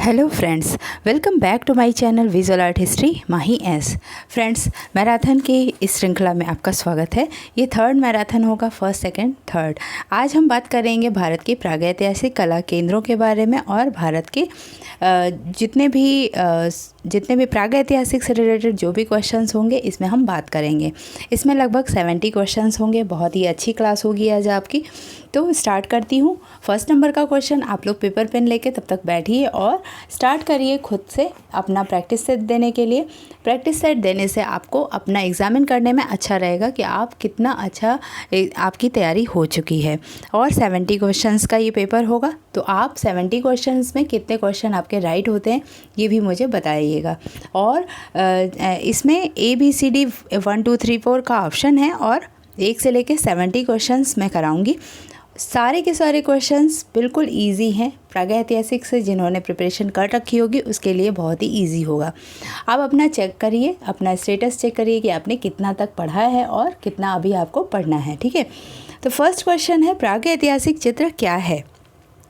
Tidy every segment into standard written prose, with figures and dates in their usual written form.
Hello friends, welcome back to my channel visual art history Mahi S. Friends, marathon की इस श्रृंखला में आपका स्वागत है। ये थर्ड मैराथन होगा, फर्स्ट सेकंड थर्ड। आज हम बात करेंगे भारत की प्रागैतिहासिक कला केंद्रों के बारे में और भारत के जितने भी प्रागैतिहासिक से रिलेटेड जो भी क्वेश्चंस होंगे इसमें हम बात करेंगे। इसमें लगभग 70 क्वेश्चंस होंगे। बहुत ही अच्छी क्लास होगी आज आपकी। तो स्टार्ट करती हूँ। फर्स्ट नंबर का क्वेश्चन, आप लोग पेपर पेन लेके तब तक बैठिए और स्टार्ट करिए खुद से अपना प्रैक्टिस सेट देने के लिए। प्रैक्टिस सेट देने से आपको अपना एग्जामिन करने में अच्छा रहेगा कि आप कितना अच्छा आपकी तैयारी हो चुकी है। और 70 क्वेश्चंस का ये पेपर होगा, तो आप 70 क्वेश्चंस में कितने क्वेश्चन आपके राइट होते हैं ये भी मुझे बताइएगा। और इसमें ABCD 1 2 3 4 का ऑप्शन है और 1 से लेकर 70 क्वेश्चंस मैं कराऊंगी। सारे के सारे क्वेश्चंस बिल्कुल इजी हैं। प्रागैतिहासिक से जिन्होंने प्रिपरेशन कर रखी होगी उसके लिए बहुत ही इजी होगा। आप अपना चेक करिए, अपना स्टेटस चेक करिए कि आपने कितना तक पढ़ा है और कितना अभी आपको पढ़ना है। ठीक है, तो फर्स्ट क्वेश्चन है, प्रागैतिहासिक चित्र क्या है?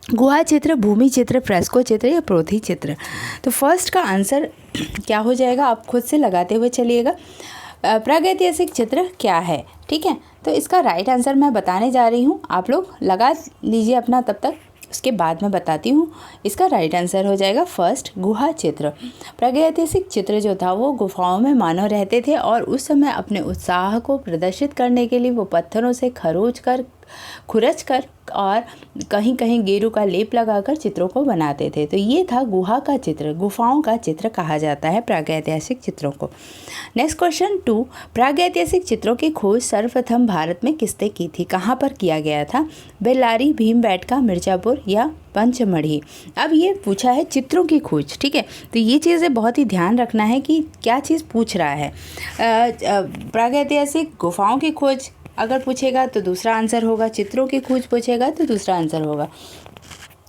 गुहा चित्र, भूमि चित्र, फ्रेस्को चित्र या प्रोथी चित्र? तो फर्स्ट का आंसर क्या हो जाएगा, आप खुद से लगाते हुए चलिएगा। प्रागैतिहासिक चित्र क्या है? ठीक है, तो इसका राइट आंसर मैं बताने जा रही हूँ, आप लोग लगा लीजिए अपना तब तक, उसके बाद मैं बताती हूँ। इसका राइट आंसर हो जाएगा फर्स्ट, गुहा चित्र। प्रागैतिहासिक चित्र जो था वो गुफाओं में मानव रहते थे और उस समय अपने उत्साह को प्रदर्शित करने के लिए वो पत्थरों से खुरच कर और कहीं कहीं गेरू का लेप लगाकर चित्रों को बनाते थे। तो ये था गुहा का चित्र, गुफाओं का चित्र कहा जाता है प्रागैतिहासिक चित्रों को। नेक्स्ट क्वेश्चन 2, प्रागैतिहासिक चित्रों की खोज सर्वप्रथम भारत में किसने की थी? कहाँ पर किया गया था? बेल्लारी, भीमबेटका, मिर्ज़ापुर या पंचमढ़ी? अब ये पूछा है चित्रों की खोज। ठीक है, तो ये चीज़ें बहुत ही ध्यान रखना है कि क्या चीज़ पूछ रहा है। प्रागैतिहासिक गुफाओं की खोज अगर पूछेगा तो दूसरा आंसर होगा, चित्रों की खोज पूछेगा तो दूसरा आंसर होगा।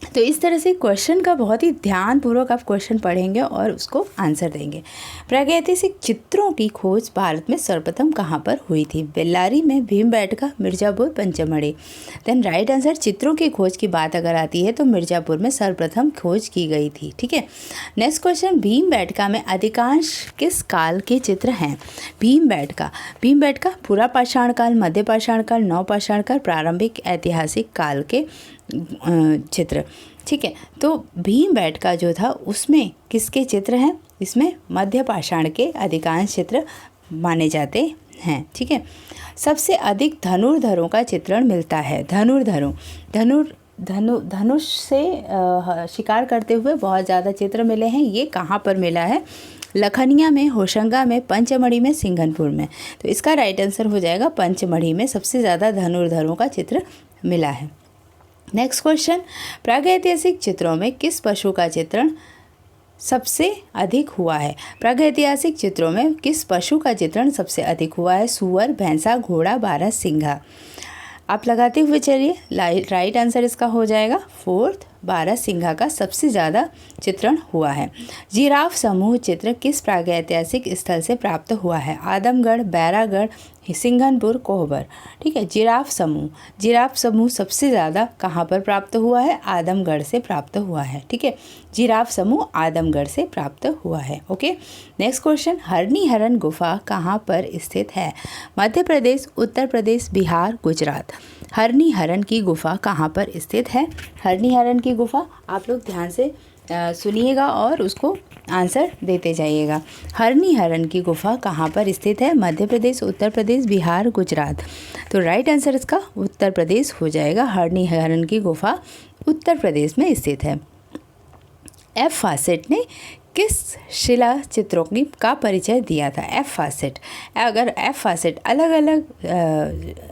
तो इस तरह से क्वेश्चन का बहुत ही ध्यानपूर्वक आप क्वेश्चन पढ़ेंगे और उसको आंसर देंगे। प्रागैतिहासिक चित्रों की खोज भारत में सर्वप्रथम कहाँ पर हुई थी? बेल्लारी में, Bhimbetka, Mirzapur, Pachmarhi? Then right answer, चित्रों की खोज की बात अगर आती है तो मिर्ज़ापुर में सर्वप्रथम खोज की गई थी। ठीक है, नेक्स्ट क्वेश्चन, भीमबेटका में अधिकांश किस काल के चित्र हैं? भीमबेटका पूरा पाषाण काल, मध्य पाषाण काल, नवपाषाण काल, प्रारंभिक ऐतिहासिक काल के चित्र। ठीक है, तो भीमबेटका जो था उसमें किसके चित्र हैं? इसमें मध्य पाषाण के अधिकांश चित्र माने जाते हैं। ठीक है, सबसे अधिक धनुर्धरों का चित्रण मिलता है। धनुष से शिकार करते हुए बहुत ज़्यादा चित्र मिले हैं। ये कहाँ पर मिला है? लखनिया में, होशंगा में, पंचमढ़ी में, सिंघनपुर में? तो इसका राइट आंसर हो जाएगा पंचमढ़ी में सबसे ज़्यादा धनुर्धरों का चित्र मिला है। नेक्स्ट क्वेश्चन, प्रागैतिहासिक चित्रों में किस पशु का चित्रण सबसे अधिक हुआ है? प्रागैतिहासिक चित्रों में किस पशु का चित्रण सबसे अधिक हुआ है? सूअर, भैंसा, घोड़ा, बारहसिंघा? आप लगाते हुए चलिए, राइट आंसर इसका हो जाएगा फोर्थ, बारहसिंघा का सबसे ज़्यादा चित्रण हुआ है। जिराफ समूह चित्र किस प्रागैतिहासिक स्थल से प्राप्त हुआ है? आदमगढ़, बैरागढ़, सिंघनपुर, कोहबर? ठीक है, जिराफ समूह सबसे ज़्यादा कहाँ पर प्राप्त हुआ है? आदमगढ़ से प्राप्त हुआ है। ठीक है, जिराफ समूह आदमगढ़ से प्राप्त हुआ है। ओके, नेक्स्ट क्वेश्चन, हरनी हरन गुफा कहाँ पर स्थित है? मध्य प्रदेश, उत्तर प्रदेश, बिहार, गुजरात? हरनी हरन की गुफा कहाँ पर स्थित है? हरनी हरन की गुफा आप लोग ध्यान से सुनिएगा और उसको आंसर देते जाइएगा। हरनी हरन की गुफा कहाँ पर स्थित है? मध्य प्रदेश, उत्तर प्रदेश, बिहार, गुजरात? तो राइट आंसर इसका उत्तर प्रदेश हो जाएगा। हरनी हरन की गुफा उत्तर प्रदेश में स्थित है। एफ फासेट ने किस शिला चित्रों का परिचय दिया था? एफ फासेट अलग अलग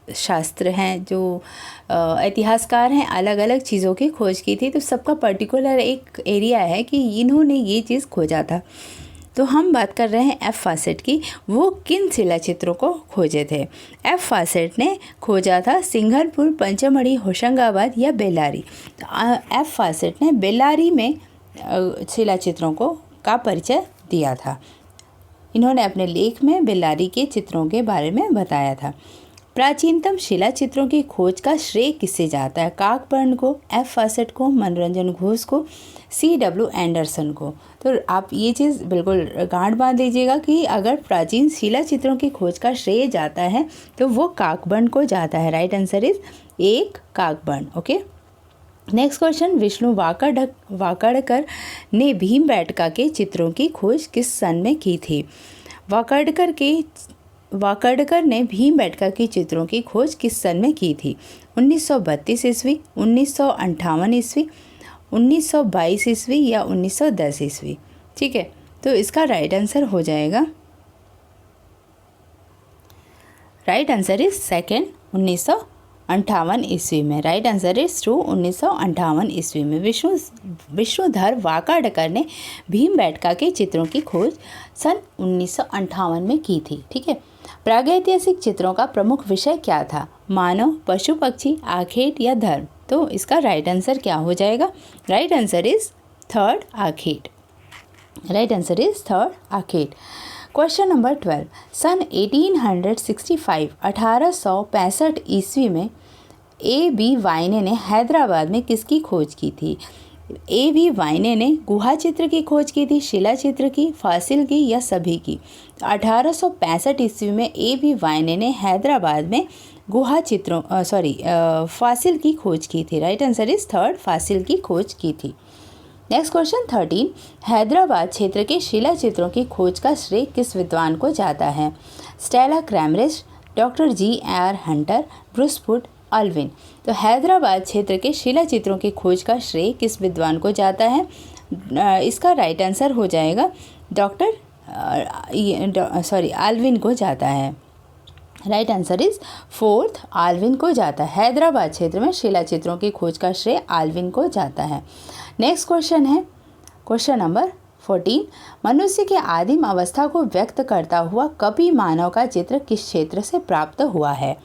शास्त्र हैं जो इतिहासकार हैं, अलग अलग चीज़ों की खोज की थी, तो सबका पर्टिकुलर एक एरिया है कि इन्होंने ये चीज़ खोजा था। तो हम बात कर रहे हैं एफ फासेट की। वो किन शिला चित्रों को खोजे थे? एफ फासेट ने खोजा था सिंघनपुर, पंचमढ़ी, होशंगाबाद या बेल्लारी? तो एफ फासेट ने बेल्लारी में शिला चित्रों का परिचय दिया था। इन्होंने अपने लेख में बेल्लारी के चित्रों के बारे में बताया था। प्राचीनतम शिला चित्रों की खोज का श्रेय किससे जाता है? काकबर्न को, एफ फॉसेट को, मनोरंजन घोष को, C.W. एंडरसन को। तो आप ये चीज़ बिल्कुल गांठ बांध लीजिएगा कि अगर प्राचीन शिला चित्रों की खोज का श्रेय जाता है तो वो काकबर्न को जाता है। राइट आंसर इज एक Cockburn. Okay, next question, Vishnu Wakankar ने भीमबेटका के चित्रों की खोज किस सन में की थी? वाकड़कर ने भीमबेटका के चित्रों की खोज किस सन में की थी? 1932 ईस्वी, 1958 ईस्वी, 1922 ईस्वी या 1910 ईस्वी? ठीक है, तो इसका राइट आंसर हो जाएगा, राइट आंसर इज सेकेंड, 1958 ईस्वी में। राइट आंसर इज टू 1958 ईस्वी में विष्णुधर वाकाडकर ने भीमबेटका के चित्रों की खोज सन 1958 में की थी। ठीक है, प्रागैतिहासिक चित्रों का प्रमुख विषय क्या था? मानव, पशु पक्षी, आखेट या धर्म? तो इसका राइट आंसर क्या हो जाएगा? राइट आंसर इज थर्ड, आखेट। राइट आंसर इज थर्ड, आखेट। क्वेश्चन नंबर 12, सन 1865 1865 ईस्वी में A.B. वाइने ने हैदराबाद में किसकी खोज की थी? A.B. वाइने ने गुहा चित्र की खोज की थी, शिला चित्र की, फासिल की या सभी की? 1865 ईस्वी में A.B. वाइने ने हैदराबाद में गुहा चित्रों फासिल की खोज की थी। Right answer is third, Faasil की खोज की थी। नेक्स्ट क्वेश्चन 13, हैदराबाद क्षेत्र के शिला चित्रों की खोज का श्रेय किस विद्वान को जाता है? Stella Kramrisch, doctor G.R. Hunter, Bruce Foote, Alvin? तो हैदराबाद क्षेत्र के शिला चित्रों की खोज का श्रेय किस विद्वान को जाता है? इसका राइट आंसर हो जाएगा आल्विन को जाता है। Right answer is fourth, Allwyn को जाता है। हैदराबाद क्षेत्र में शिला चित्रों की खोज का श्रेय आल्विन को जाता है। नेक्स्ट क्वेश्चन है क्वेश्चन नंबर 14, मनुष्य के आदिम अवस्था को व्यक्त करता हुआ कपि मानव का चित्र किस क्षेत्र से प्राप्त हुआ है?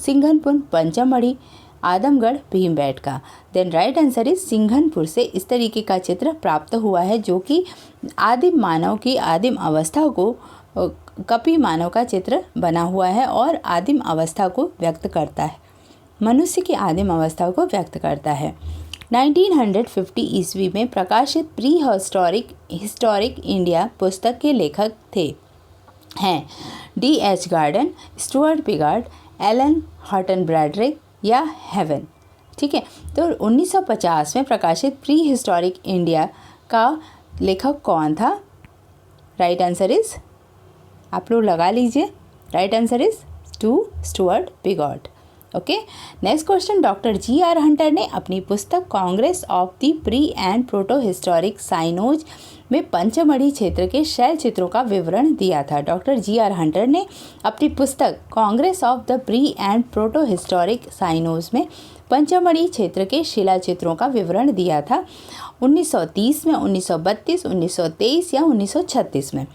Singhanpur, Pachmarhi, Adamgarh, Bhimbetka? Then right answer is Singhanpur से इस तरीके का चित्र प्राप्त हुआ है जो कि आदिम मानव की आदिम अवस्था को कपि मानव का चित्र बना हुआ है और आदिम अवस्था को व्यक्त करता है, मनुष्य की आदिम अवस्था को व्यक्त करता है। 1950 ईस्वी में प्रकाशित प्री हिस्टोरिक इंडिया पुस्तक के लेखक हैं D.H. Gordon, Stuart Piggott, Alan Houghton Brodrick या हेवन? ठीक है, तो 1950 में प्रकाशित प्री हिस्टोरिक इंडिया का लेखक कौन था? राइट आंसर इज, आप लोग लगा लीजिए, right answer is two Stuart Piggott. Okay, next question, doctor G.R. Hunter ने अपनी पुस्तक Congress of the pre and proto historic sciences में पंचमढ़ी क्षेत्र के शैल चित्रों का विवरण दिया था। Doctor G.R. हंटर ने अपनी पुस्तक Congress of the pre and proto historic sciences में पंचमढ़ी क्षेत्र के शिला चित्रों का विवरण दिया था 1930 में, 1932, 1923 या 1936 में?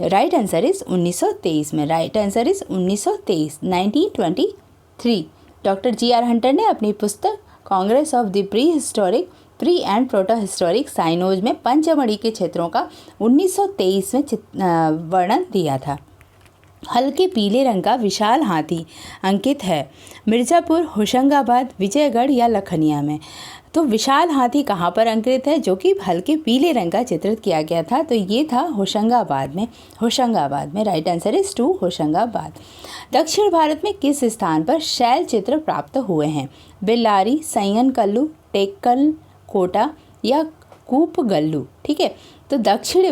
राइट आंसर इज 1923 में। Right answer is 1923, 1923। Doctor G.R. Hunter ने अपनी पुस्तक Congress of the pre and proto historic sciences में पंचमढ़ी के क्षेत्रों का 1923 में वर्णन दिया था। हल्के पीले रंग का विशाल हाथी अंकित है मिर्ज़ापुर, होशंगाबाद, विजयगढ़ या लखनिया में? तो विशाल हाथी कहाँ पर अंकित है जो कि हल्के पीले रंग का चित्रित किया गया था? तो ये था होशंगाबाद में। Right answer is two, Hoshangabad. दक्षिण भारत में किस स्थान पर शैल चित्र प्राप्त हुए हैं? बेल्लारी, सैयनकल्लू, टेक्कल कोटा या कूपगल्लू? ठीक है, तो दक्षिणी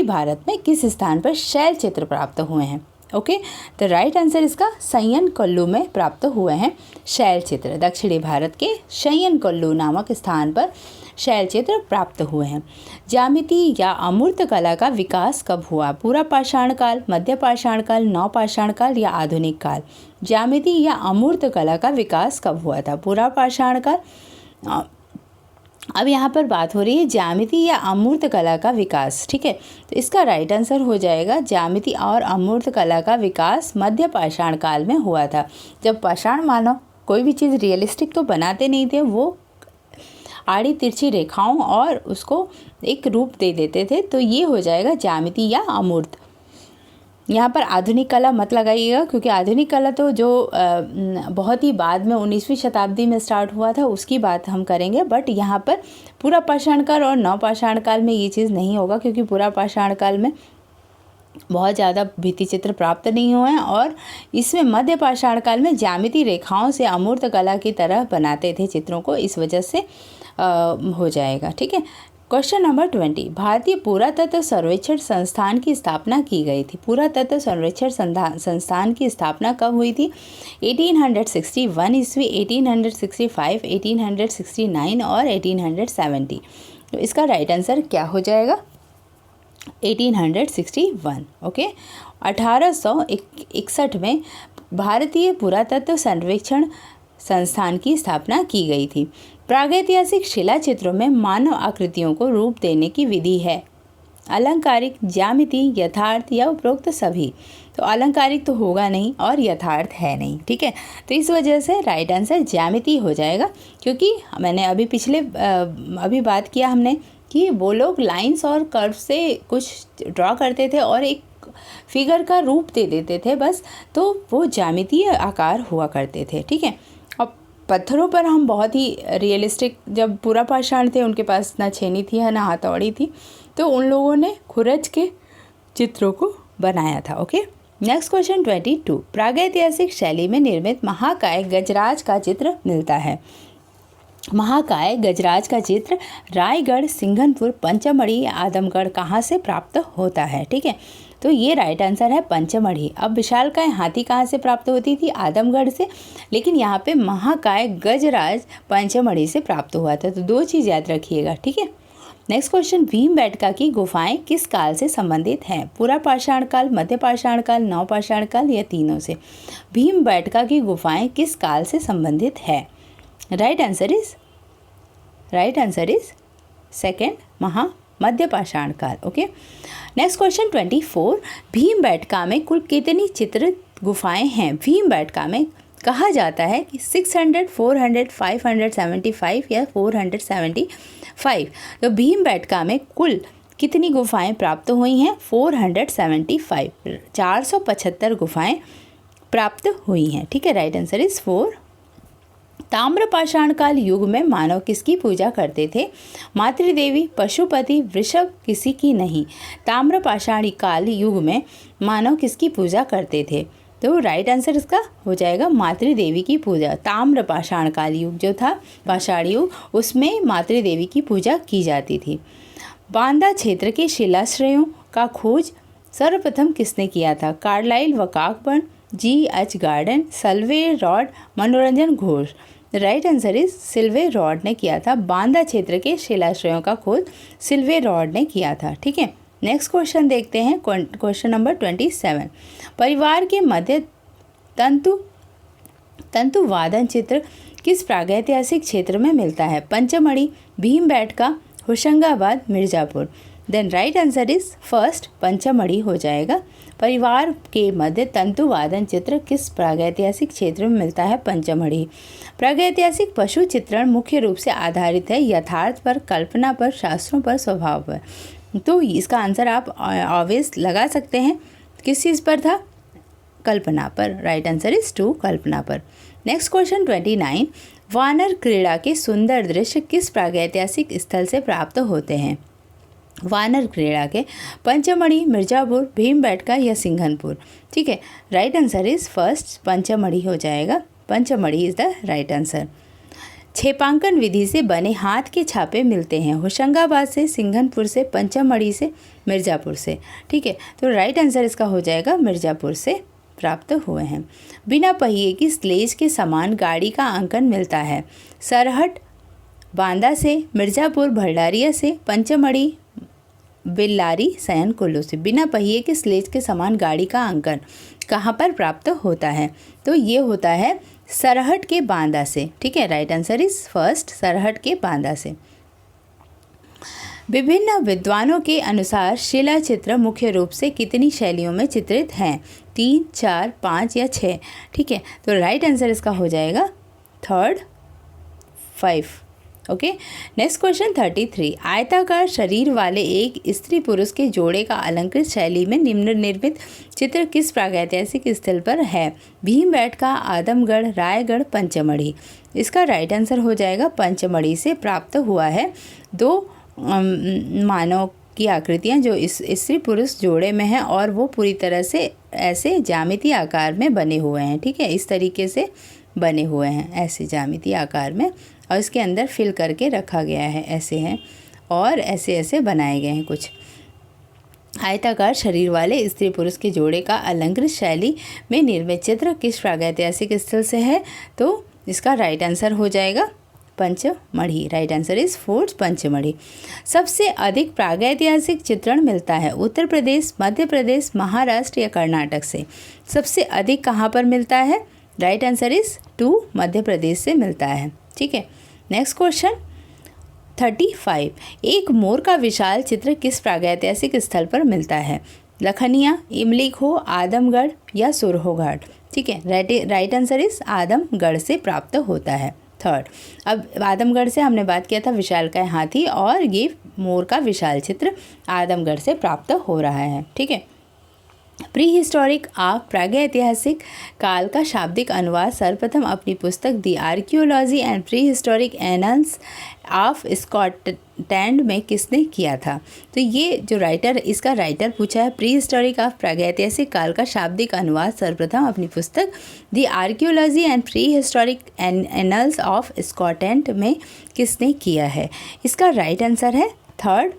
भारत में किस स्थान पर शैल चित्र प्राप्त हुए हैं? ओके, तो राइट आंसर इसका सैयनकल्लू में प्राप्त हुए हैं शैल चित्र। दक्षिणी भारत के सैयनकल्लू नामक स्थान पर शैल चित्र प्राप्त हुए हैं। ज्यामिति या अमूर्त कला का विकास कब हुआ? पूरा पाषाण काल, मध्य पाषाण काल, नवपाषाण काल या आधुनिक काल? ज्यामिति या अमूर्त कला का विकास कब हुआ था? पूरा पाषाण काल। अब यहाँ पर बात हो रही है ज्यामिति या अमूर्त कला का विकास। ठीक है, तो इसका राइट आंसर हो जाएगा ज्यामिति और अमूर्त कला का विकास मध्य पाषाण काल में हुआ था। जब पाषाण मानव कोई भी चीज़ रियलिस्टिक तो बनाते नहीं थे, वो आड़ी तिरछी रेखाओं और उसको एक रूप दे देते थे, तो ये हो जाएगा ज्यामिति या अमूर्त। यहाँ पर आधुनिक कला मत लगाइएगा, क्योंकि आधुनिक कला तो जो बहुत ही बाद में 19वीं शताब्दी में स्टार्ट हुआ था उसकी बात हम करेंगे। बट यहाँ पर पूरा पाषाण काल और नवपाषाण काल में ये चीज़ नहीं होगा, क्योंकि पूरा पाषाण काल में बहुत ज़्यादा भित्ति चित्र प्राप्त नहीं हुए हैं, और इसमें मध्य पाषाण काल में ज्यामिति रेखाओं से अमूर्त कला की तरह बनाते थे चित्रों को, इस वजह से हो जाएगा। ठीक है। क्वेश्चन नंबर 20, भारतीय पुरातत्व सर्वेक्षण संस्थान की स्थापना की गई थी। पुरातत्व सर्वेक्षण संस्थान की स्थापना कब हुई थी? 1861 ईस्वी, 1865, 1869 और 1870। तो इसका राइट आंसर क्या हो जाएगा? 1861। ओके। 1861 में भारतीय पुरातत्व सर्वेक्षण संस्थान की स्थापना की गई थी। प्रागैतिहासिक शिला चित्रों में मानव आकृतियों को रूप देने की विधि है अलंकारिक, ज्यामिति, यथार्थ या उपरोक्त सभी। तो अलंकारिक तो होगा नहीं और यथार्थ है नहीं। ठीक है। तो इस वजह से राइट आंसर ज्यामिति हो जाएगा, क्योंकि मैंने अभी बात किया हमने कि वो लोग लाइंस और कर्व से कुछ ड्रॉ करते थे और एक फिगर का रूप दे देते थे बस, तो वो ज्यामितीय आकार हुआ करते थे। ठीक है। और पत्थरों पर हम बहुत ही रियलिस्टिक, जब पूरा पाषाण थे उनके पास ना छेनी थी ना हथौड़ी थी, तो उन लोगों ने खुरच के चित्रों को बनाया था। ओके। नेक्स्ट क्वेश्चन 22, प्रागैतिहासिक शैली में निर्मित महाकाय गजराज का चित्र मिलता है। महाकाय गजराज का चित्र रायगढ़, सिंघनपुर, पंचमढ़ी, आदमगढ़ कहाँ से प्राप्त होता है? ठीक है। तो ये राइट आंसर है पंचमढ़ी। अब विशालकाय हाथी कहाँ से प्राप्त होती थी? आदमगढ़ से। लेकिन यहाँ पे महाकाय गजराज पंचमढ़ी से प्राप्त हुआ था। तो दो चीज़ याद रखिएगा। ठीक है। नेक्स्ट क्वेश्चन, भीमबेटका की गुफाएं किस काल से संबंधित हैं? पूरा पाषाण काल, मध्य पाषाण काल, नवपाषाण काल या तीनों से? भीमबेटका की गुफाएं किस काल से संबंधित है? राइट आंसर इज सेकेंड, मध्य पाषाण काल। ओके। नेक्स्ट क्वेश्चन 24, भीमबेटका में कुल कितनी चित्रित गुफाएं हैं? भीमबेटका में कहा जाता है कि 600, 400, 575 या 475। तो भीमबेटका में कुल कितनी गुफाएं प्राप्त हुई हैं? 475, 475 गुफाएं प्राप्त हुई हैं। ठीक है। Right answer is 4। ताम्र पाषाण काल युग में मानव किसकी पूजा करते थे? मातृदेवी, पशुपति, वृषभ, किसी की नहीं। ताम्र पाषाणी काल युग में मानव किसकी पूजा करते थे? तो राइट आंसर इसका हो जाएगा मातृदेवी की पूजा। ताम्र पाषाण काल युग जो था, पाषाण युग, उसमें मातृदेवी की पूजा की जाती थी। बांदा क्षेत्र के शिलाश्रयों का खोज सर्वप्रथम किसने किया था? कार्लाइल व काकबर्न, G.H. Garden, Silberrad, Manoranjan Ghosh. Right answer is Silberrad ने किया था। बांदा क्षेत्र के शिलाश्रयों का खोज सिल्वे रॉड ने किया था। ठीक है। नेक्स्ट क्वेश्चन देखते हैं, क्वेश्चन नंबर 27, परिवार के मध्य तंतु वादन चित्र किस प्रागैतिहासिक क्षेत्र में मिलता है? Pachmarhi, Bhimbetka, Hoshangabad, Mirzapur. Then right answer is first, Pachmarhi हो जाएगा। परिवार के मध्य तंतु वादन चित्र किस प्रागैतिहासिक क्षेत्र में मिलता है? पंचमढ़ी। प्रागैतिहासिक पशु चित्रण मुख्य रूप से आधारित है यथार्थ पर, कल्पना पर, शास्त्रों पर, स्वभाव पर। तो इसका आंसर आप ऑब्वियस लगा सकते हैं। किस चीज़ पर था? कल्पना पर। राइट आंसर इज 2, कल्पना पर। नेक्स्ट क्वेश्चन 29, वानर क्रीड़ा के सुंदर दृश्य किस प्रागैतिहासिक स्थल से प्राप्त होते हैं? वानर क्रीड़ा के पंचमढ़ी, मिर्ज़ापुर, भीमबेटका या सिंघनपुर। ठीक है। Right answer is first, Pachmarhi हो जाएगा। Pachmarhi is the right answer. छेपांकन विधि से बने हाथ के छापे मिलते हैं होशंगाबाद से, सिंघनपुर से, पंचमढ़ी से, मिर्ज़ापुर से। ठीक है। तो राइट आंसर इसका हो जाएगा मिर्ज़ापुर से प्राप्त हुए हैं। बिना पहिए की स्लेज के समान गाड़ी का अंकन मिलता है सरहट, बांदा से, मिर्ज़ापुर, भंडारिया से, पंचमढ़ी, बेल्लारी, सयन कुल्लू से। बिना पहिए के स्लेज के समान गाड़ी का अंकन कहाँ पर प्राप्त होता है? तो ये होता है सरहट के बांदा से। ठीक है। राइट आंसर इज फर्स्ट, सरहट के बांदा से। विभिन्न विद्वानों के अनुसार शिला चित्र मुख्य रूप से कितनी शैलियों में चित्रित हैं? 3, 4, 5 या 6। ठीक है। तो राइट आंसर इसका हो जाएगा थर्ड, 5। ओके। नेक्स्ट क्वेश्चन 33, आयताकार शरीर वाले एक स्त्री पुरुष के जोड़े का अलंकृत शैली में निम्न निर्मित चित्र किस प्रागैतिहासिक स्थल पर है? भीमबेटका, आदमगढ़, रायगढ़, पंचमढ़ी। इसका राइट आंसर हो जाएगा पंचमढ़ी से प्राप्त हुआ है। दो मानव की आकृतियाँ जो इस स्त्री पुरुष जोड़े में हैं और वो पूरी तरह से ऐसे ज्यामितीय आकार में बने हुए हैं। ठीक है, इस तरीके से बने हुए हैं ऐसे ज्यामितीय आकार में, और इसके अंदर फिल करके रखा गया है, ऐसे हैं और ऐसे ऐसे बनाए गए हैं कुछ। आयताकार शरीर वाले स्त्री पुरुष के जोड़े का अलंकृत शैली में निर्मित चित्र किस प्रागैतिहासिक स्थल से है? तो इसका राइट आंसर हो जाएगा Pachmarhi. Right answer is fourth Pachmarhi. सबसे अधिक प्रागैतिहासिक चित्रण मिलता है उत्तर प्रदेश, मध्य प्रदेश, महाराष्ट्र या कर्नाटक से? सबसे अधिक कहाँ पर मिलता है? Right answer is 2, Madhya Pradesh से मिलता है। ठीक है। नेक्स्ट क्वेश्चन 35, एक मोर का विशाल चित्र किस प्रागैतिहासिक स्थल पर मिलता है? लखनिया, इमलीखो, आदमगढ़ या सुरहोघाट? ठीक है, राइट आंसर इज आदमगढ़ से प्राप्त होता है। थर्ड, अब आदमगढ़ से हमने बात किया था विशालकाय हाथी, और ये मोर का विशाल चित्र आदमगढ़ से प्राप्त हो रहा है। ठीक है। प्री हिस्टोरिक ऑफ प्रागैतिहासिक काल का शाब्दिक अनुवाद सर्वप्रथम अपनी पुस्तक the archaeology and prehistoric annals of Scotland में किसने किया था? तो ये जो राइटर, इसका राइटर पूछा है प्री हिस्टोरिक ऑफ प्रागैतिहासिक काल का शाब्दिक अनुवाद सर्वप्रथम अपनी पुस्तक the archaeology and prehistoric annals of Scotland में किसने किया है? इसका राइट आंसर है थर्ड,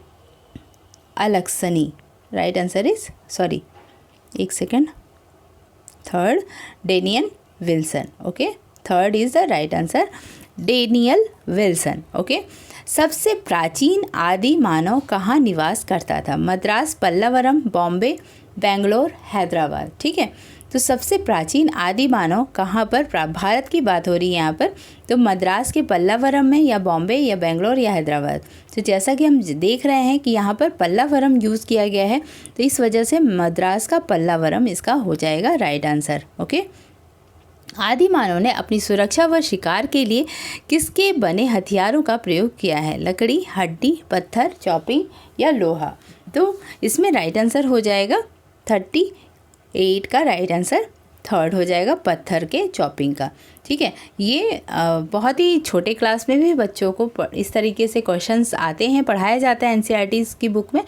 अलक्सनी। राइट आंसर इज, सॉरी एक second, third Daniel Wilson. Okay, third is the right answer, Daniel Wilson. Okay. सबसे प्राचीन आदि मानव कहाँ निवास करता था? मद्रास, पल्लवरम, बॉम्बे, बेंगलोर, हैदराबाद। ठीक है, तो सबसे प्राचीन आदि मानव कहाँ पर, भारत की बात हो रही है यहाँ पर, तो मद्रास के पल्लवरम में, या बॉम्बे, या बेंगलोर, या हैदराबाद। तो जैसा कि हम देख रहे हैं कि यहाँ पर पल्लवरम यूज़ किया गया है, तो इस वजह से मद्रास का पल्लवरम इसका हो जाएगा राइट आंसर। ओके। आदि मानव ने अपनी सुरक्षा व शिकार के लिए किसके बने हथियारों का प्रयोग किया है? लकड़ी, हड्डी, पत्थर, चॉपिंग या लोहा? तो इसमें राइट आंसर हो जाएगा 38 का राइट आंसर थर्ड हो जाएगा, पत्थर के चॉपिंग का। ठीक है, ये बहुत ही छोटे क्लास में भी बच्चों को इस तरीके से क्वेश्चंस आते हैं, पढ़ाया जाता है एनसीईआरटी की बुक में,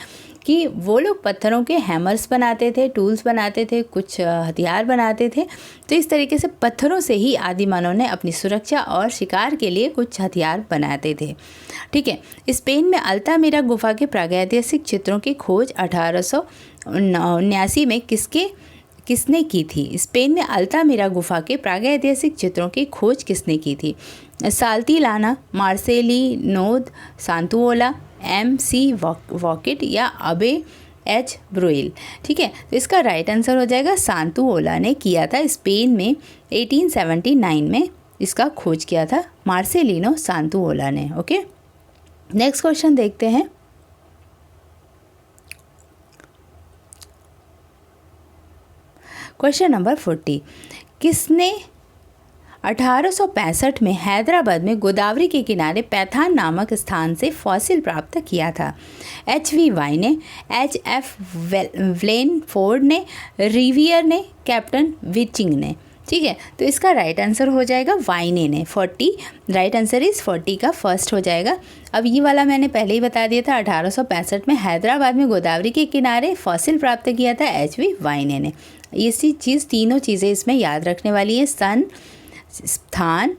कि वो लोग पत्थरों के हैमर्स बनाते थे, टूल्स बनाते थे, कुछ हथियार बनाते थे। तो इस तरीके से पत्थरों से ही आदि मानव ने अपनी सुरक्षा और शिकार के लिए कुछ हथियार बनाते थे। ठीक है। स्पेन में अल्तामिरा गुफा के प्रागैतिहासिक चित्रों की खोज 1879 में किसने की थी? स्पेन में अल्तामिरा गुफा के प्रागैतिहासिक चित्रों की खोज किसने की थी? साल्तिलाना, मार्सेलिनो सांतुओला, MC वॉकेट या अबे H ब्रुइल? ठीक है, तो इसका राइट आंसर हो जाएगा सांतुओला ने किया था स्पेन में 1879 में इसका खोज किया था मार्सेलिनो सांतुओला ने। ओके। नेक्स्ट क्वेश्चन देखते हैं। क्वेश्चन नंबर 40, किसने 1865 में हैदराबाद में गोदावरी के किनारे पैथान नामक स्थान से फॉसिल प्राप्त किया था? HV वाई ने, HF व्लेनफोर्ड ने, रिवियर ने, कैप्टन विचिंग ने? ठीक है, तो इसका राइट आंसर हो जाएगा वाइने ने। 40 राइट आंसर इज 40 का फर्स्ट हो जाएगा। अब ये वाला मैंने पहले ही बता दिया था, 1865 में हैदराबाद में गोदावरी के किनारे फॉसिल प्राप्त किया था HV वाइने ने। इसी तीनों चीज़ें इसमें याद रखने वाली है, सन, स्थान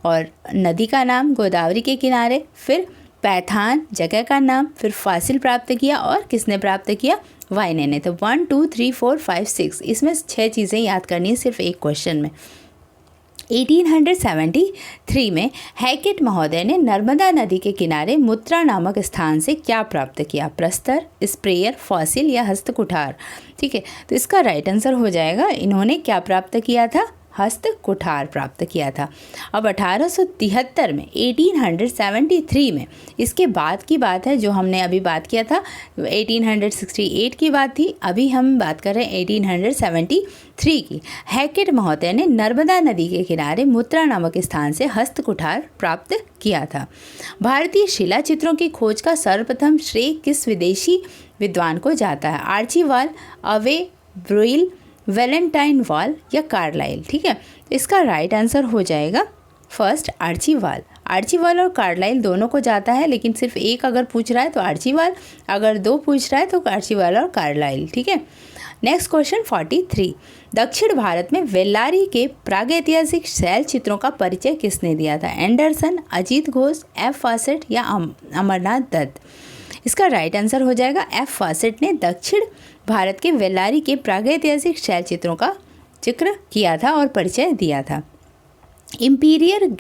और नदी का नाम गोदावरी के किनारे, फिर पैथान जगह का नाम, फिर फॉसिल प्राप्त किया और किसने प्राप्त किया? वाइने ने। तो 1 2 3 4 5 6 इसमें 6 चीज़ें याद करनी है सिर्फ एक क्वेश्चन में। 1873 में हैकेट महोदय ने नर्मदा नदी के किनारे मुत्रा नामक स्थान से क्या प्राप्त किया? प्रस्तर, स्प्रेयर, फॉसिल या हस्तकुठार? ठीक है, तो इसका राइट आंसर हो जाएगा, इन्होंने क्या प्राप्त किया था? हस्त कुठार प्राप्त किया था। अब 1873 में 1873 में इसके बाद की बात है, जो हमने अभी बात किया था 1868 की बात थी, अभी हम बात कर रहे हैं 1873 की। हैकेट महोदय ने नर्मदा नदी के किनारे मुत्रा नामक स्थान से हस्त कुठार प्राप्त किया था। भारतीय शिला चित्रों की खोज का सर्वप्रथम श्रेय किस विदेशी विद्वान को जाता है? आर्चीवाल, अवे, ब्रुइल, वैलेंटाइन वॉल या कार्लाइल? ठीक है, इसका राइट आंसर हो जाएगा फर्स्ट आर्चीवाल। आर्चीवाल और कार्लाइल दोनों को जाता है, लेकिन सिर्फ एक अगर पूछ रहा है तो आर्चीवाल, अगर दो पूछ रहा है तो आर्चीवाल और कार्लाइल। ठीक है, नेक्स्ट क्वेश्चन 43। दक्षिण भारत में वेल्लारी के प्रागैतिहासिक शैल चित्रों का परिचय किसने दिया था? Anderson, Ajit Ghosh, F Fawcett या अमरनाथ दत्त? इसका राइट आंसर हो जाएगा एफ फॉसेट ने दक्षिण भारत के वेल्लारी के प्रागैतिहासिक शैल चित्रों का जिक्र किया था और परिचय दिया था। इम्पीरियम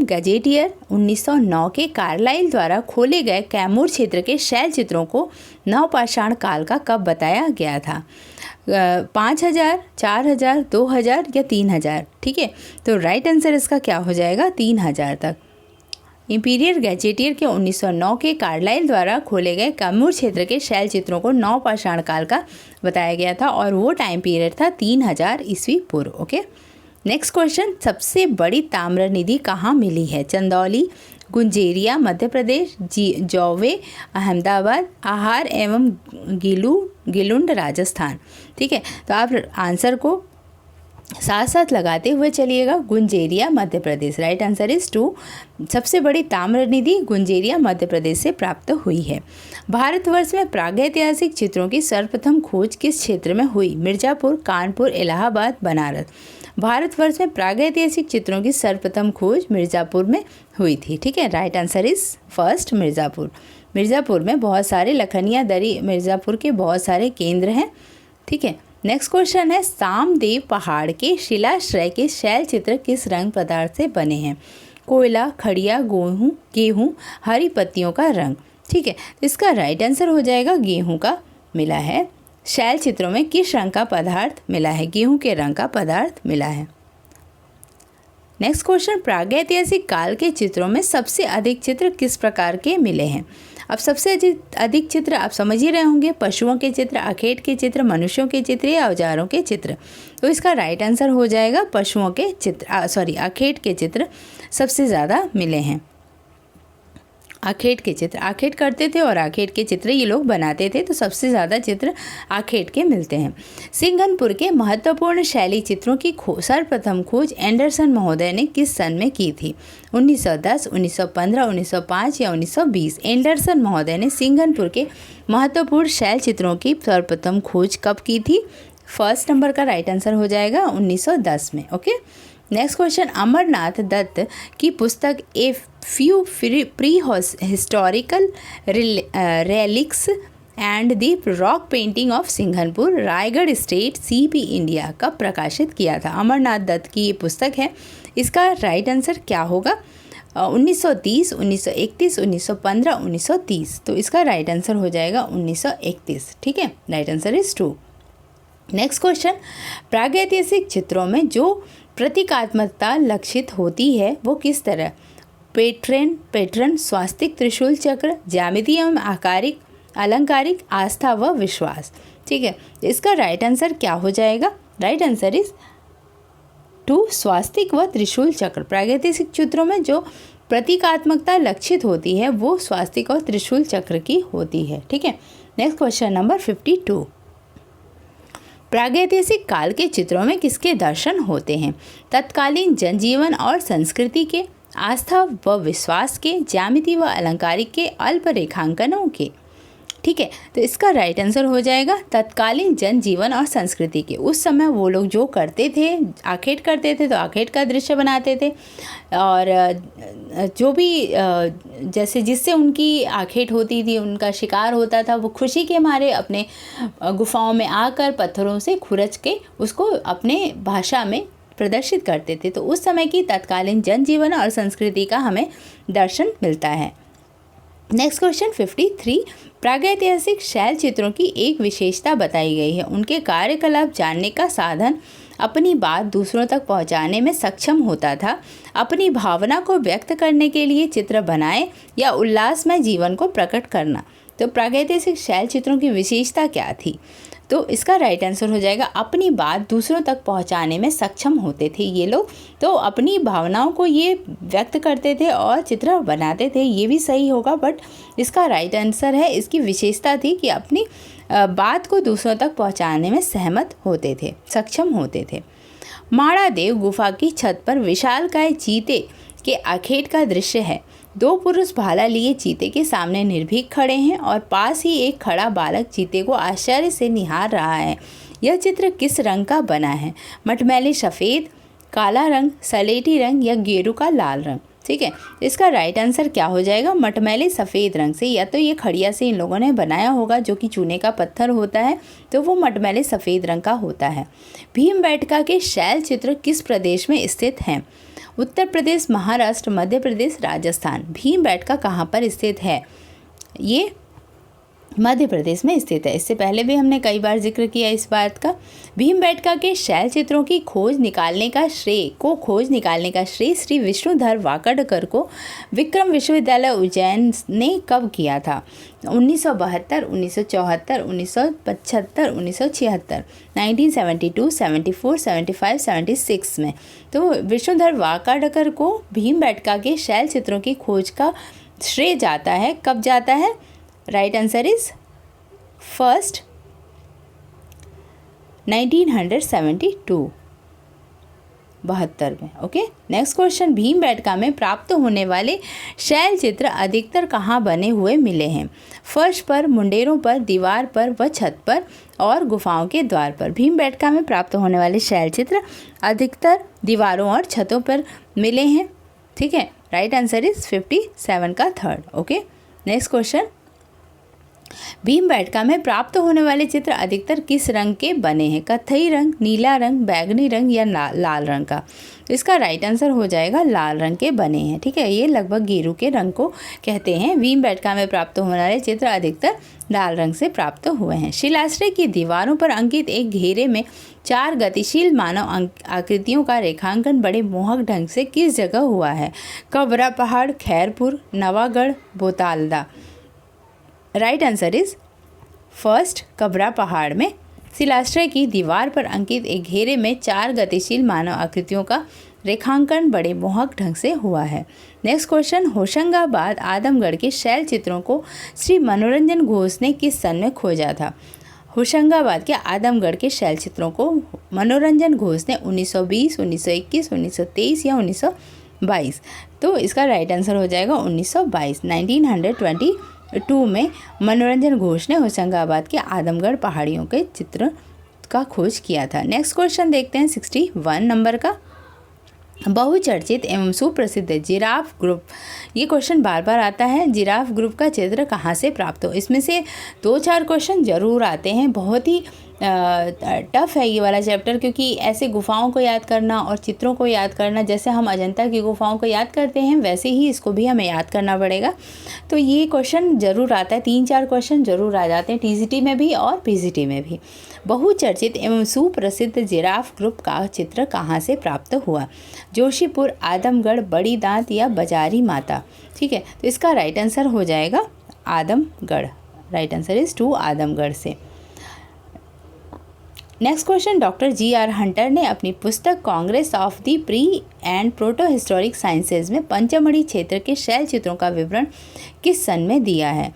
गैजेटियर 1909 के कार्लाइल द्वारा खोले गए कैमूर क्षेत्र के शैल चित्रों को नवपाषाण काल का कब बताया गया था? 5000, 4000, 2000 या 3000? ठीक है, तो राइट आंसर इसका क्या हो जाएगा? 3000 तक। इम्पीरियल गैजेटियर के 1909 के कार्लाइल द्वारा खोले गए कैमूर क्षेत्र के शैल चित्रों को नवपाषाण काल का बताया गया था और वो टाइम पीरियड था 3000 ईस्वी पूर्व। Okay, next question. सबसे बड़ी ताम्र निधि कहाँ मिली है? चंदौली, गुंजेरिया मध्य प्रदेश, जौवे अहमदाबाद, आहार एवं गिलुंड राजस्थान? ठीक है, तो आप आंसर को साथ साथ लगाते हुए चलिएगा। गुंजेरिया Madhya Pradesh, right answer is 2। सबसे बड़ी ताम्र निधि गुंजेरिया मध्य प्रदेश से प्राप्त हुई है। भारतवर्ष में प्रागैतिहासिक चित्रों की सर्वप्रथम खोज किस क्षेत्र में हुई? मिर्ज़ापुर, कानपुर, इलाहाबाद, बनारस? भारतवर्ष में प्रागैतिहासिक चित्रों की सर्वप्रथम खोज मिर्ज़ापुर में हुई थी। ठीक है, right answer is first Mirzapur. Mirzapur में बहुत सारे लखनिया दरी मिर्ज़ापुर के बहुत सारे केंद्र हैं। ठीक है, नेक्स्ट क्वेश्चन है सामदेव पहाड़ के शिलाश्रय के शैल चित्र किस रंग पदार्थ से बने हैं? कोयला, खड़िया, गेहूँ, हरी पत्तियों का रंग? ठीक है, इसका राइट आंसर हो जाएगा गेहूँ का मिला है। शैल चित्रों में किस रंग का पदार्थ मिला है? गेहूं के रंग का पदार्थ मिला है। नेक्स्ट क्वेश्चन, प्रागैतिहासिक काल के चित्रों में सबसे अधिक चित्र किस प्रकार के मिले हैं? अब सबसे अधिक चित्र आप समझ ही रहे होंगे, पशुओं के चित्र, आखेट के चित्र, मनुष्यों के चित्र या औजारों के चित्र? तो इसका राइट आंसर हो जाएगा पशुओं के चित्र, आखेट के चित्र सबसे ज़्यादा मिले हैं। आखेट के चित्र आखेट करते थे और आखेट के चित्र ये लोग बनाते थे, तो सबसे ज़्यादा चित्र आखेट के मिलते हैं। सिंघनपुर के महत्वपूर्ण शैली चित्रों की सर्वप्रथम खोज एंडरसन महोदय ने किस सन में की थी? 1910, 1915, 1905 या 1920? एंडरसन महोदय ने सिंघनपुर के महत्वपूर्ण शैल चित्रों की सर्वप्रथम खोज कब की थी? फर्स्ट नंबर का राइट आंसर हो जाएगा 1910 में। Okay, next question, Amarnath Dutt की पुस्तक a few pre historical relics and the rock painting of Singhanpur, Raigarh state, CP India कब प्रकाशित किया था? अमरनाथ दत्त की ये पुस्तक है, इसका राइट आंसर क्या होगा? 1930, 1931, 1915, 1930? तो इसका राइट आंसर हो जाएगा 1931। ठीक है, right answer is 2। Next question, प्रागैतिहासिक चित्रों में जो प्रतीकात्मकता लक्षित होती है वो किस तरह? पैटर्न, स्वास्तिक, त्रिशूल चक्र, ज्यामितीय एवं आकारिक, अलंकारिक, आस्था व विश्वास? ठीक है, इसका राइट आंसर क्या हो जाएगा? राइट आंसर इज 2, स्वास्तिक व त्रिशूल चक्र। प्रागैतिहासिक चित्रों में जो प्रतीकात्मकता लक्षित होती है वो स्वास्तिक और त्रिशूल चक्र की होती है। ठीक है, नेक्स्ट क्वेश्चन नंबर 52। प्रागैतिहासिक काल के चित्रों में किसके दर्शन होते हैं? तत्कालीन जनजीवन और संस्कृति के, आस्था व विश्वास के, ज्यामिति व अलंकारिक के, अल्प रेखांकनों के? ठीक है, तो इसका राइट आंसर हो जाएगा तत्कालीन जनजीवन और संस्कृति के। उस समय वो लोग जो करते थे, आखेट करते थे तो आखेट का दृश्य बनाते थे, और जो भी जैसे जिससे उनकी आखेट होती थी, उनका शिकार होता था, वो खुशी के मारे अपने गुफाओं में आकर पत्थरों से खुरच के उसको अपने भाषा में प्रदर्शित करते थे। तो उस समय की तत्कालीन जनजीवन और संस्कृति का हमें दर्शन मिलता है। Next question 53। प्रागैतिहासिक शैल चित्रों की एक विशेषता बताई गई है, उनके कार्यकलाप जानने का साधन अपनी बात दूसरों तक पहुंचाने में सक्षम होता था। अपनी भावना को व्यक्त करने के लिए चित्र बनाए या उल्लासमय जीवन को प्रकट करना। तो प्रागैतिहासिक शैल चित्रों की विशेषता क्या थी? तो इसका राइट आंसर हो जाएगा अपनी बात दूसरों तक पहुंचाने में सक्षम होते थे ये लोग। तो अपनी भावनाओं को ये व्यक्त करते थे और चित्र बनाते थे, ये भी सही होगा, बट इसका राइट आंसर है, इसकी विशेषता थी कि अपनी बात को दूसरों तक पहुंचाने में सहमत होते थे, सक्षम होते थे। माड़ादेव गुफा की छत पर विशालकाय चीते के आखेट का दृश्य है। दो पुरुष भाला लिए चीते के सामने निर्भीक खड़े हैं और पास ही एक खड़ा बालक चीते को आश्चर्य से निहार रहा है। यह चित्र किस रंग का बना है? मटमैले सफ़ेद, काला रंग, सलेटी रंग या गेरू का लाल रंग? ठीक है, इसका राइट आंसर क्या हो जाएगा? मटमैले सफ़ेद रंग से। या तो ये खड़िया से इन लोगों ने बनाया होगा जो कि चूने का पत्थर होता है, तो वो मटमैले सफ़ेद रंग का होता है। भीमबेटका के शैल चित्र किस प्रदेश में स्थित हैं? उत्तर प्रदेश, महाराष्ट्र, मध्य प्रदेश, राजस्थान। भीमबेटका कहाँ पर स्थित है? ये मध्य प्रदेश में स्थित है। इससे पहले भी हमने कई बार जिक्र किया इस बात का। भीमबेटका के शैल चित्रों की खोज निकालने का श्रेय श्री विष्णुधर वाकडकर को विक्रम विश्वविद्यालय उज्जैन ने कब किया था? 1972, 1974, 1975, 1976, 1972, 74, 75, 76 में। तो विष्णुधर वाकडकर को भीमबेटका के शैल चित्रों की खोज का श्रेय जाता है। कब जाता है? राइट आंसर इज फर्स्ट 1972 में। Okay, next question. भीमबेटका में प्राप्त होने वाले शैल चित्र अधिकतर कहाँ बने हुए मिले हैं? फर्श पर, मुंडेरों पर, दीवार पर व छत पर और गुफाओं के द्वार पर। भीमबेटका में प्राप्त होने वाले शैल चित्र अधिकतर दीवारों और छतों पर मिले हैं। ठीक है, राइट आंसर इज 57 का third. Okay, next question. Bhimbetka में प्राप्त होने वाले चित्र अधिकतर किस रंग के बने हैं? कत्थई रंग, नीला रंग, बैगनी रंग या लाल रंग का? तो इसका राइट आंसर हो जाएगा लाल रंग के बने हैं। ठीक है, ये लगभग गेरू के रंग को कहते हैं। भीमबेटका में प्राप्त होने वाले चित्र अधिकतर लाल रंग से प्राप्त हुए हैं। शिलाश्रय की दीवारों पर अंकित एक घेरे में 4 गतिशील मानव आकृतियों का रेखांकन बड़े मोहक ढंग से किस जगह हुआ है? Kabra Pahad, Khairpur, Navagarh, Botalda. Right answer is first Kabra Pahad में शिलाश्रय की दीवार पर अंकित एक घेरे में 4 गतिशील मानव आकृतियों का रेखांकन बड़े मोहक ढंग से हुआ है। Next question. होशंगाबाद आदमगढ़ के शैल चित्रों को श्री मनोरंजन घोष ने किस सन में खोजा था? होशंगाबाद के आदमगढ़ के शैल चित्रों को मनोरंजन घोष ने 1920, 1921, 1923 या 1922। तो इसका राइट आंसर हो जाएगा 1922। 1922 में मनोरंजन घोष ने होशंगाबाद के आदमगढ़ पहाड़ियों के चित्र का खोज किया था। नेक्स्ट क्वेश्चन देखते हैं 61 नंबर का। बहुचर्चित एवं सुप्रसिद्ध जिराफ ग्रुप, ये क्वेश्चन बार बार आता है। जिराफ ग्रुप का चित्र कहाँ से प्राप्त हो? इसमें से 2-4 क्वेश्चन जरूर आते हैं। बहुत ही टफ है ये वाला चैप्टर, क्योंकि ऐसे गुफाओं को याद करना और चित्रों को याद करना, जैसे हम अजंता की गुफाओं को याद करते हैं वैसे ही इसको भी हमें याद करना पड़ेगा। तो ये क्वेश्चन ज़रूर आता है, 3-4 क्वेश्चन ज़रूर आ जाते हैं टीजीटी में भी और पीजीटी में भी। बहुचर्चित एवं सुप्रसिद्ध जिराफ ग्रुप का चित्र कहाँ से प्राप्त हुआ? जोशीपुर, आदमगढ़, बड़ी दांत या बजारी माता? ठीक है, तो इसका राइट आंसर हो जाएगा Adamgarh. Right answer is 2 Adamgarh से। Next question. Doctor GR Hunter ने अपनी पुस्तक Congress of the pre and proto historic sciences में पंचमढ़ी क्षेत्र के शैल चित्रों का विवरण किस सन में दिया है?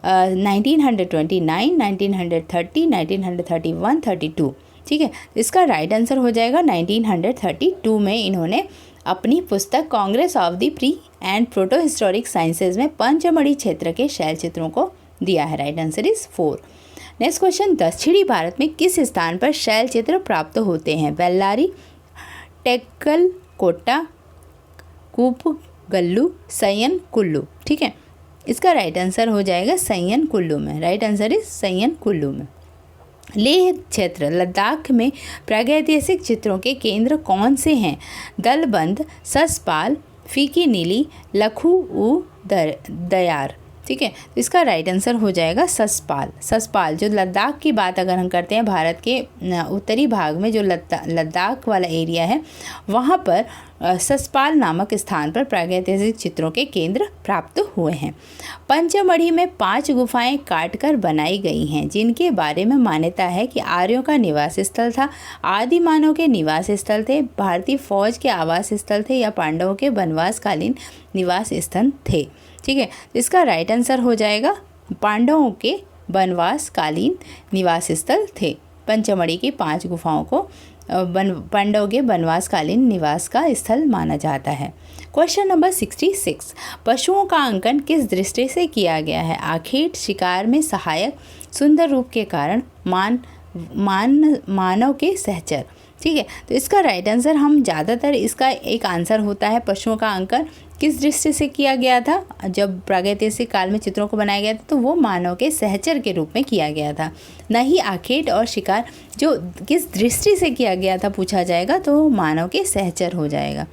1929, 1930, 1931, 32। ठीक है, इसका राइट आंसर हो जाएगा 1932 में इन्होंने अपनी पुस्तक Congress of the pre and proto historic sciences में पंचमढ़ी क्षेत्र के शैल चित्रों को दिया है। Right answer is 4। Next question. दक्षिणी भारत में किस स्थान पर शैल चित्र प्राप्त होते हैं? बेल्लारी, टेक्कलकोट्टा, कूपगल्लू, सयन कुल्लू? ठीक है, इसका राइट आंसर हो जाएगा सयन कुल्लू में। राइट आंसर इज सयन कुल्लू में। लेह क्षेत्र लद्दाख में प्रागैतिहासिक चित्रों के केंद्र कौन से हैं? दलबंद, ससपाल, फीकी नीली, लखू दयार? ठीक है। तो इसका राइट आंसर हो जाएगा ससपाल। ससपाल जो लद्दाख की बात अगर हम करते हैं, भारत के उत्तरी भाग में जो लद्दाख वाला एरिया है, वहाँ पर ससपाल नामक स्थान पर प्रागैतिहासिक चित्रों के केंद्र प्राप्त हुए हैं। पंचमढ़ी में 5 गुफाएं काटकर बनाई गई हैं, जिनके बारे में मान्यता है कि आर्यों का निवास स्थल था, आदि मानव के निवास स्थल थे, भारतीय फौज के आवास स्थल थे या पांडवों के वनवासकालीन निवास स्थल थे। ठीक है, इसका राइट आंसर हो जाएगा पांडवों के वनवासकालीन निवास स्थल थे। पंचमढ़ी की 5 गुफाओं को पांडवों के वनवासकालीन निवास का स्थल माना जाता है। क्वेश्चन नंबर 66, पशुओं का अंकन किस दृष्टि से किया गया है? आखेट, शिकार में सहायक, सुंदर रूप के कारण, मानव के सहचर। ठीक है, तो इसका राइट आंसर, हम ज़्यादातर इसका एक आंसर होता है पशुओं का अंकन किस दृष्टि से किया गया था। जब प्रागैतिहासिक काल में चित्रों को बनाया गया था तो वो मानव के सहचर के रूप में किया गया था, न ही आखेट और शिकार। जो किस दृष्टि से किया गया था पूछा जाएगा तो मानव के सहचर हो जाएगा।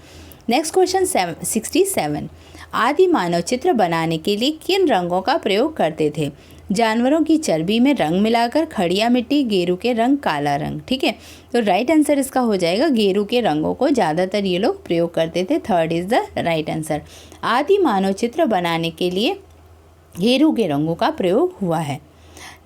नेक्स्ट क्वेश्चन 67, आदि मानव चित्र बनाने के लिए किन रंगों का प्रयोग करते थे? जानवरों की चर्बी में रंग मिलाकर, खड़िया मिट्टी, गेरू के रंग, काला रंग। ठीक है, तो राइट आंसर इसका हो जाएगा गेरू के रंगों को ज़्यादातर ये लोग प्रयोग करते थे। Third is the right answer. आदि मानव चित्र बनाने के लिए गेरू के रंगों का प्रयोग हुआ है।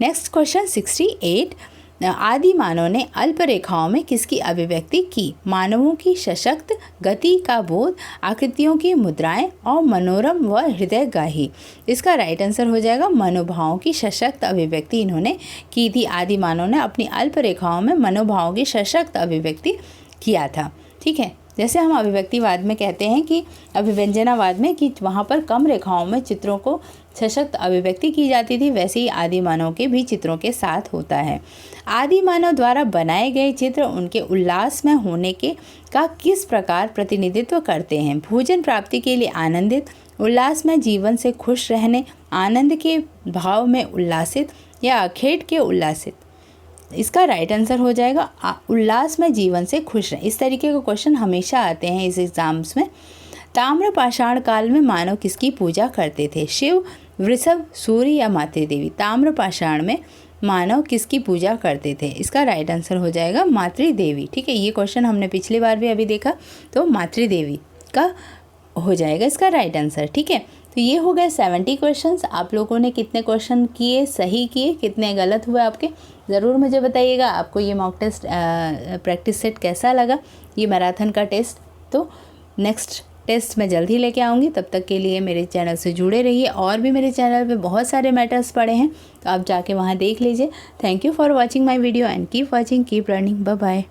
नेक्स्ट क्वेश्चन 68, आदि मानव ने अल्प रेखाओं में किसकी अभिव्यक्ति की? मानवों की सशक्त गति का बोध, आकृतियों की मुद्राएं और मनोरम व हृदयगाही। इसका राइट आंसर हो जाएगा मनोभावों की सशक्त अभिव्यक्ति इन्होंने की थी। आदि मानव ने अपनी अल्प रेखाओं में मनोभावों की सशक्त अभिव्यक्ति किया था। ठीक है, जैसे हम अभिव्यक्तिवाद में कहते हैं कि अभिव्यंजनावाद में कि वहाँ पर कम रेखाओं में चित्रों को सशक्त अभिव्यक्ति की जाती थी, वैसे ही आदि मानव के भी चित्रों के साथ होता है। आदि मानव द्वारा बनाए गए चित्र उनके उल्लास में होने के का किस प्रकार प्रतिनिधित्व करते हैं? भोजन प्राप्ति के लिए आनंदित, उल्लास में जीवन से खुश रहने, आनंद के भाव में उल्लासित या अखेट के उल्लासित। इसका राइट आंसर हो जाएगा उल्लास में जीवन से खुश रहें। इस तरीके के क्वेश्चन हमेशा आते हैं इस एग्जाम्स में। ताम्रपाषाण काल में मानव किसकी पूजा करते थे? शिव, वृषभ, सूर्य या मातृ देवी। ताम्रपाषाण में मानव किसकी पूजा करते थे? इसका राइट आंसर हो जाएगा मातृ देवी। ठीक है, ये क्वेश्चन हमने पिछली बार भी अभी देखा, तो मातृ देवी का हो जाएगा इसका राइट आंसर। ठीक है, तो ये हो गए 70 क्वेश्चंस। आप लोगों ने कितने क्वेश्चन किए, सही किए, कितने गलत हुए आपके, ज़रूर मुझे बताइएगा। आपको ये मॉक टेस्ट प्रैक्टिस सेट कैसा लगा, ये मैराथन का टेस्ट। तो नेक्स्ट टेस्ट मैं जल्द ही लेके आऊँगी। तब तक के लिए मेरे चैनल से जुड़े रहिए। और भी मेरे चैनल पे बहुत सारे मैटर्स पड़े हैं, तो आप जाके वहाँ देख लीजिए। Thank you for watching my video and keep watching, keep learning. Bye bye.